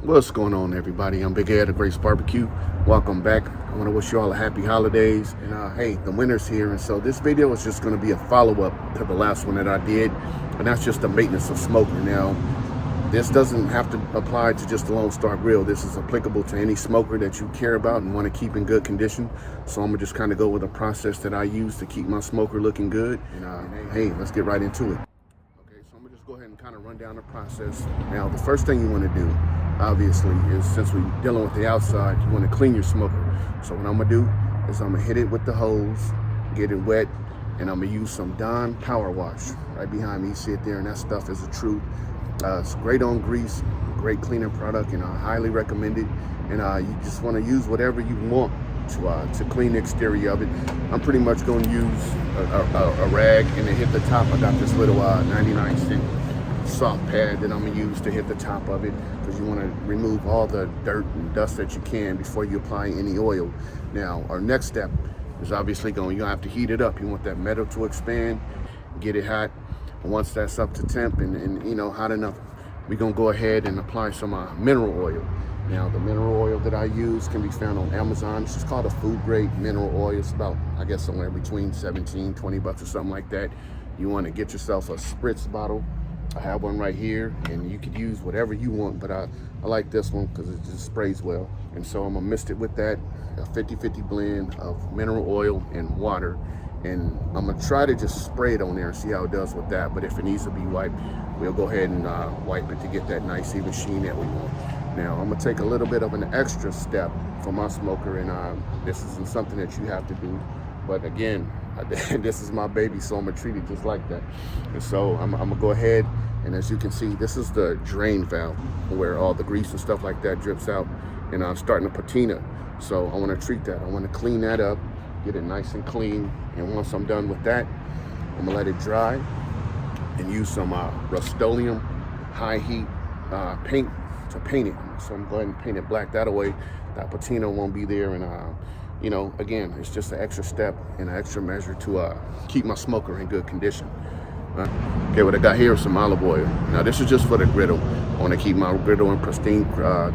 What's going on, everybody? I'm Big Ed of Grillz Barbecue. Welcome back. I want to wish you all a happy holidays. And hey, the winter's here, and so this video is just going to be a follow-up to the last one that I did, and that's just the maintenance of smoker. Now, this doesn't have to apply to just the Lone Star Grill. This is applicable to any smoker that you care about and want to keep in good condition. So I'm gonna just kind of go with a process that I use to keep my smoker looking good. And hey, let's get right into it. Okay, so I'm gonna just go ahead and kind of run down the process. Now, the first thing you want to do, obviously, is since we're dealing with the outside, you want to clean your smoker. So what I'm gonna do is I'm gonna hit it with the hose, get it wet, and I'm gonna use some Dawn Power Wash right behind me. You see it there, and that stuff is a truth. It's great on grease, great cleaning product, and I highly recommend it. And you just want to use whatever you want to clean the exterior of it. I'm pretty much going to use a rag and then hit the top. I got this little 99-cent soft pad that I'm going to use to hit the top of it, because you want to remove all the dirt and dust that you can before you apply any oil. Now, our next step is obviously you're going to have to heat it up. You want that metal to expand, get it hot. Once that's up to temp and you know, hot enough, we're gonna go ahead and apply some mineral oil. Now, the mineral oil that I use can be found on Amazon. It's just called a food grade mineral oil. It's about, I guess, somewhere between 17, 20 bucks or something like that. You want to get yourself a spritz bottle. I have one right here, and you could use whatever you want, but I like this one because it just sprays well. And so I'm gonna mix it with that, a 50-50 blend of mineral oil and water. And I'm gonna try to just spray it on there and see how it does with that. But if it needs to be wiped, we'll go ahead and wipe it to get that nice even sheen that we want. Now, I'm gonna take a little bit of an extra step for my smoker, and this isn't something that you have to do. But again, this is my baby, so I'm gonna treat it just like that. And so I'm gonna go ahead, and as you can see, this is the drain valve where all the grease and stuff like that drips out, and I'm starting to patina. So I wanna treat that. I wanna clean that up, get it nice and clean. And once I'm done with that, I'm gonna let it dry and use some Rust-Oleum high heat paint to paint it. So I'm going to paint it black. That way that patina won't be there. And you know, again, it's just an extra step and an extra measure to keep my smoker in good condition. Okay, what I got here is some olive oil. Now, this is just for the griddle. I want to keep my griddle in pristine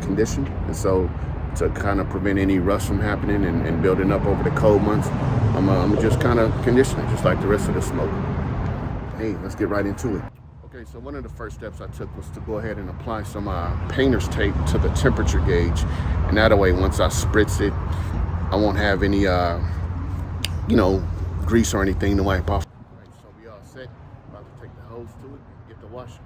condition, and so to kind of prevent any rust from happening and building up over the cold months, I'm just kind of condition it just like the rest of the smoke. Hey, let's get right into it. Okay, so one of the first steps I took was to go ahead and apply some painter's tape to the temperature gauge, and that way, once I spritz it, I won't have any, you know, grease or anything to wipe off. All right, so we all set. About to take the hose to it, get the washer.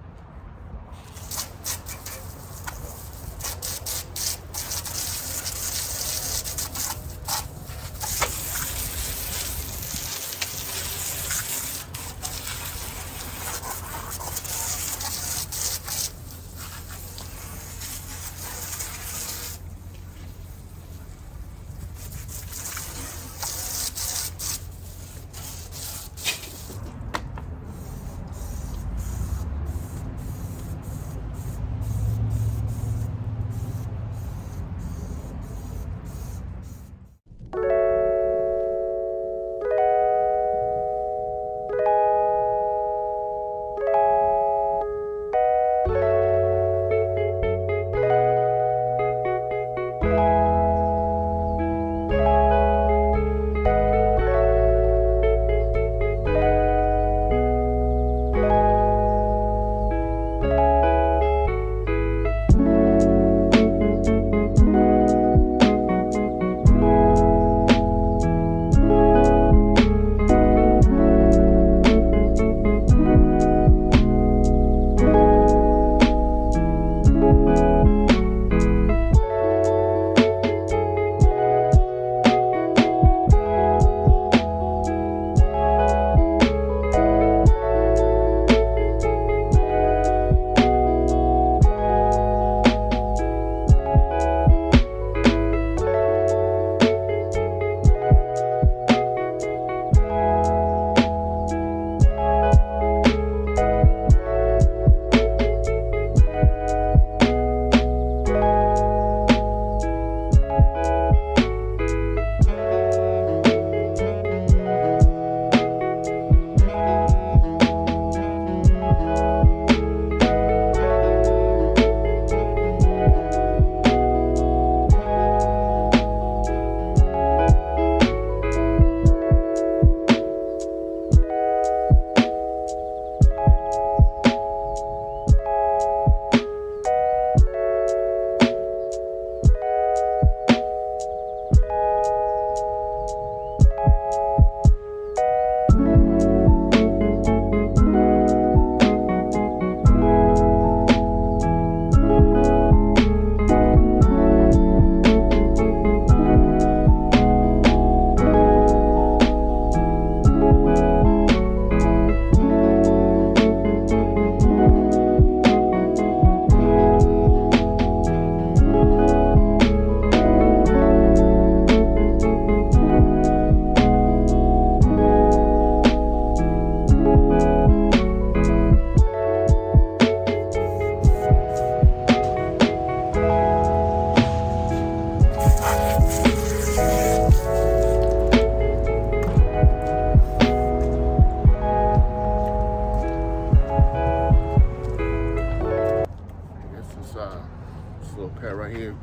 little pad right here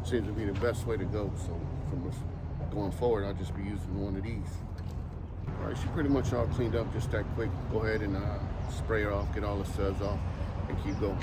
seems to be the best way to go. So from this going forward, I'll just be using one of these. All right, she pretty much all cleaned up just that quick. Go ahead and spray her off, get all the suds off, and keep going.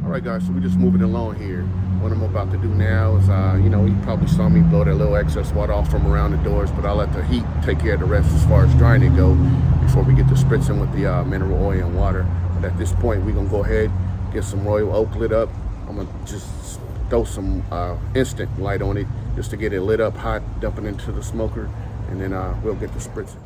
Alright guys, so we're just moving along here. What I'm about to do now is, you know, you probably saw me blow that little excess water off from around the doors, but I'll let the heat take care of the rest as far as drying it go before we get to spritzing with the mineral oil and water. But at this point, we're gonna go ahead, get some royal oak lit up. I'm gonna just throw some instant light on it just to get it lit up hot, dump it into the smoker, and then we'll get the spritzing.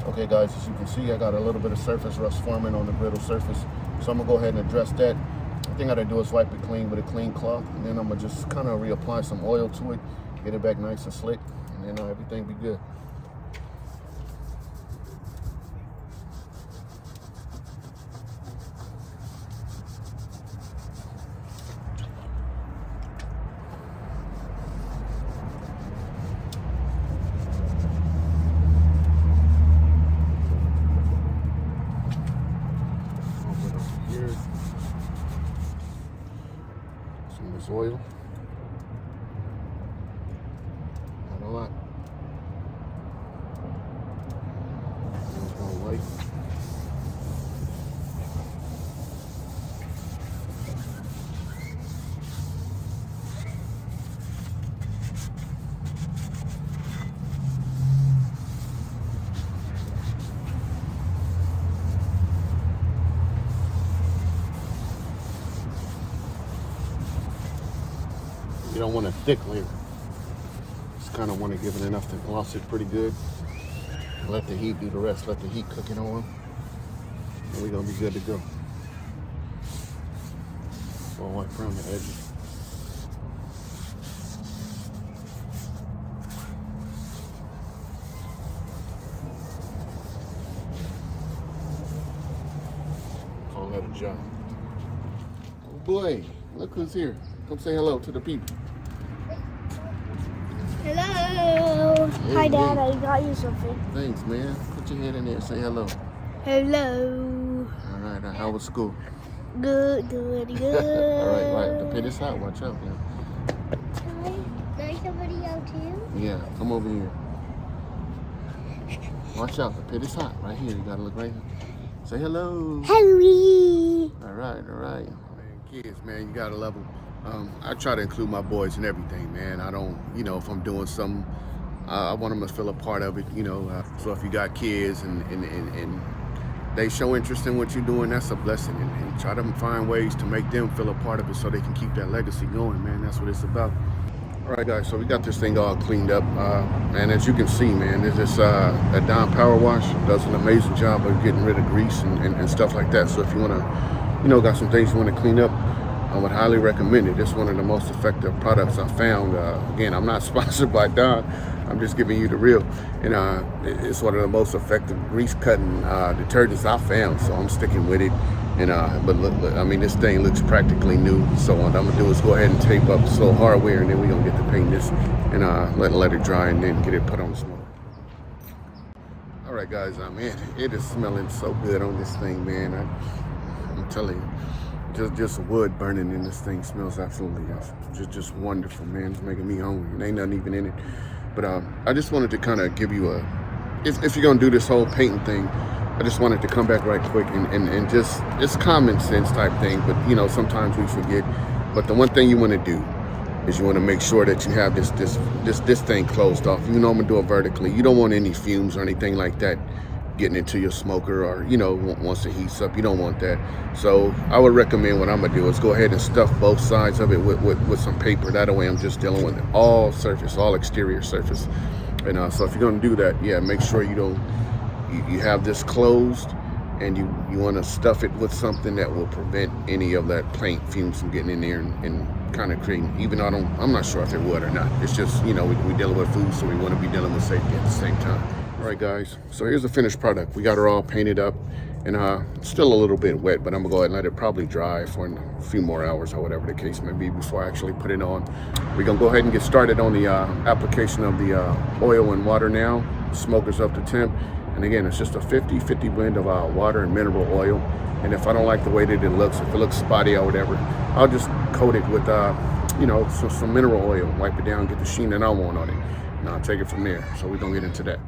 Okay guys, as you can see, I got a little bit of surface rust forming on the griddle surface. So I'm gonna go ahead and address that. The thing I gotta do is wipe it clean with a clean cloth, and then I'm gonna just kind of reapply some oil to it, get it back nice and slick, and then everything be good. Some of this oil. Not a lot. It's going white. You don't want a thick layer. Just kind of want to give it enough to gloss it pretty good. Let the heat do the rest. Let the heat cook it on. And we're going to be good to go. All white around the edges. Call that a job. Oh boy, look who's here. Come say hello to the people. Hello. Hey, Hi, Dad. hey. I got you something. Thanks, man. Put your head in there. Say hello. Hello. All right. How was school? Good. All right. The pit is hot. Watch out, man. Can I show video too? Yeah. Come over here. Watch out. The pit is hot. Right here. You gotta look right here. Say hello. Hello. All right. Man, kids, man, you gotta love them. I try to include my boys in everything, man. I don't, you know, if I'm doing something, I want them to feel a part of it, you know. So if you got kids and they show interest in what you're doing, that's a blessing. And try to find ways to make them feel a part of it so they can keep that legacy going, man. That's what it's about. All All right, guys, so we got this thing all cleaned up. And as you can see, man, there's this that Dawn Power Wash does an amazing job of getting rid of grease and stuff like that. So if you want to, got some things you want to clean up, I would highly recommend it. It's one of the most effective products I found. Again, I'm not sponsored by Dawn. I'm just giving you the real. And it's one of the most effective grease cutting detergents I found. So I'm sticking with it. And but look, I mean, this thing looks practically new. So what I'm gonna do is go ahead and tape up this little hardware, and then we're gonna get to paint this and let it dry, and then get it put on the smoke. All right, guys, man, it is smelling so good on this thing, man. I'm telling you, just wood burning in this thing smells absolutely just wonderful, man. It's making me hungry. And ain't nothing even in it. But I just wanted to kind of give you if you're gonna do this whole painting thing, I just wanted to come back right quick and just, it's common sense type thing, but sometimes we forget. But the one thing you want to do is you want to make sure that you have this thing closed off. I'm gonna do it vertically. You don't want any fumes or anything like that getting into your smoker, or once it heats up, you don't want that. So I would recommend, what I'm gonna do is go ahead and stuff both sides of it with some paper. That way I'm just dealing with all exterior surface. And so if you're gonna do that, yeah, make sure you have this closed, and you want to stuff it with something that will prevent any of that paint fumes from getting in there and kind of creating, even though I'm not sure if it would or not. It's just, we're dealing with food, so we want to be dealing with safety at the same time. All right, guys, so here's the finished product. We got her all painted up, and still a little bit wet, but I'm gonna go ahead and let it probably dry for a few more hours or whatever the case may be before I actually put it on. We're gonna go ahead and get started on the application of the oil and water now. The smoker's up to temp. And again, it's just a 50-50 blend of water and mineral oil. And if I don't like the way that it looks, if it looks spotty or whatever, I'll just coat it with, some mineral oil, wipe it down, get the sheen that I want on it. And I'll take it from there. So we're gonna get into that.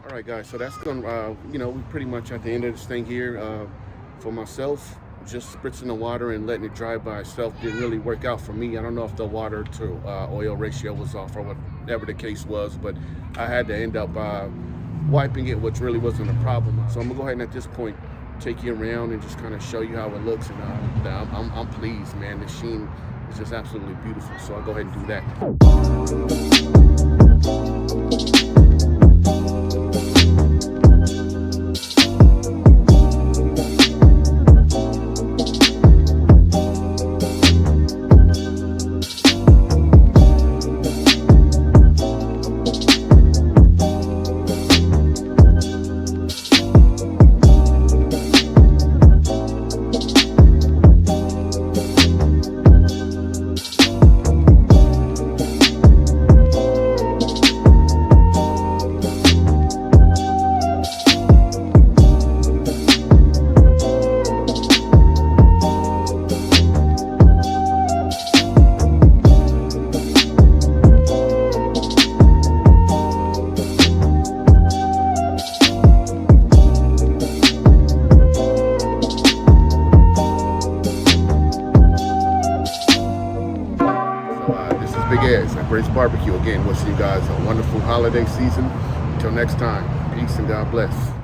All right, guys, so that's gonna, we pretty much at the end of this thing here. For myself, just spritzing the water and letting it dry by itself didn't really work out for me. I don't know if the water to oil ratio was off or whatever the case was, but I had to end up wiping it, which really wasn't a problem. So I'm gonna go ahead and at this point take you around and just kind of show you how it looks. And I'm pleased, man. The sheen is just absolutely beautiful. So I'll go ahead and do that. this is Big Eds at Grillz Barbecue. Again, wishing you guys a wonderful holiday season. Until next time, peace and God bless.